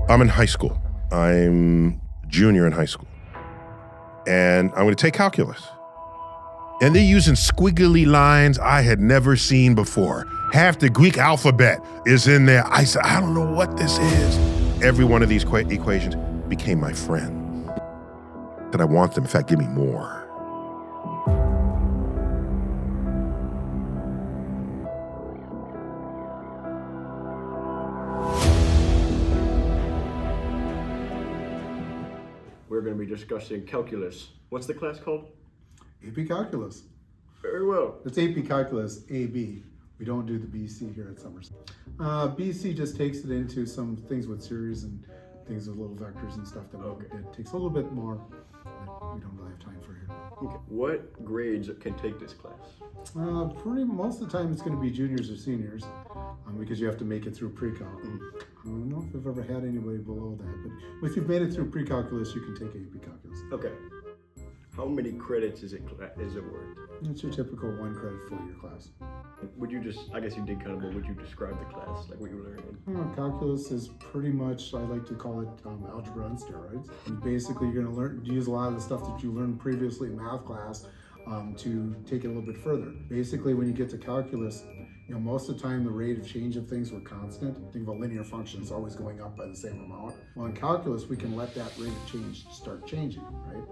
I'm in high school. I'm junior in high school. And I'm going to take calculus. And they're using squiggly lines I had never seen before. Half the Greek alphabet is in there. I said, I don't know what this is. Every one of these equations became my friend. That I want them. In fact, give me more. We're going to be discussing calculus. What's the class called? AP Calculus. Very well. It's AP Calculus AB. We don't do the BC here at Somerset. BC just takes it into some things with series and things with little vectors and stuff that it takes a little bit more that we don't really have time for here. Okay. What grades can take this class? Pretty most of the time it's going to be juniors or seniors because you have to make it through pre-calc. I don't know if I've ever had anybody below that, but if you've made it through pre-calculus, you can take AP Calculus. Okay. How many credits is it worth? It's your typical 1 credit 4-year class. Would you just, I guess you did kind of, but would you describe the class, like what you were learning? Calculus is pretty much, I like to call it algebra on steroids. And basically, you're going to use a lot of the stuff that you learned previously in math class to take it a little bit further. Basically, when you get to calculus, most of the time the rate of change of things were constant. Think of a linear function, it's always going up by the same amount. Well, in calculus, we can let that rate of change start changing, right?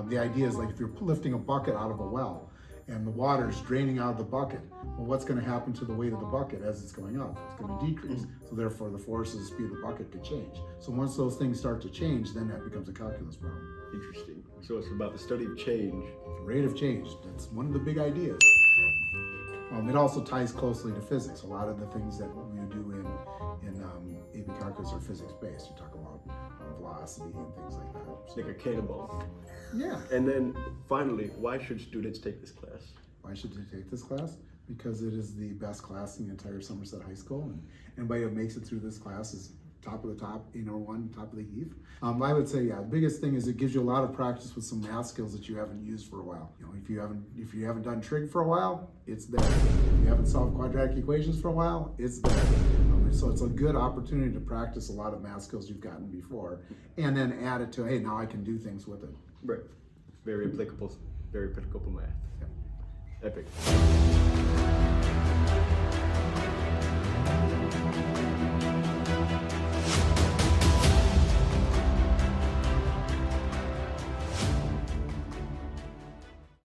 The idea is like if you're lifting a bucket out of a well and the water's draining out of the bucket, well, what's going to happen to the weight of the bucket as it's going up? It's going to decrease. So therefore, the force of the speed of the bucket could change. So once those things start to change, then that becomes a calculus problem. Interesting. So it's about the study of change. The rate of change, that's one of the big ideas. It also ties closely to physics. A lot of the things that we do in AP Calculus are physics-based. You talk about velocity and things like that. It's like a cannonball. Yeah. And then finally, why should students take this class? Why should they take this class? Because it is the best class in the entire Somerset High School, and anybody who makes it through this class is top of the top, top of the heap. I would say, the biggest thing is it gives you a lot of practice with some math skills that you haven't used for a while. If you haven't done trig for a while, it's there. If you haven't solved quadratic equations for a while, it's there. So it's a good opportunity to practice a lot of math skills you've gotten before, and then add it to, hey, now I can do things with it. Right. Very applicable math. Yeah. Epic.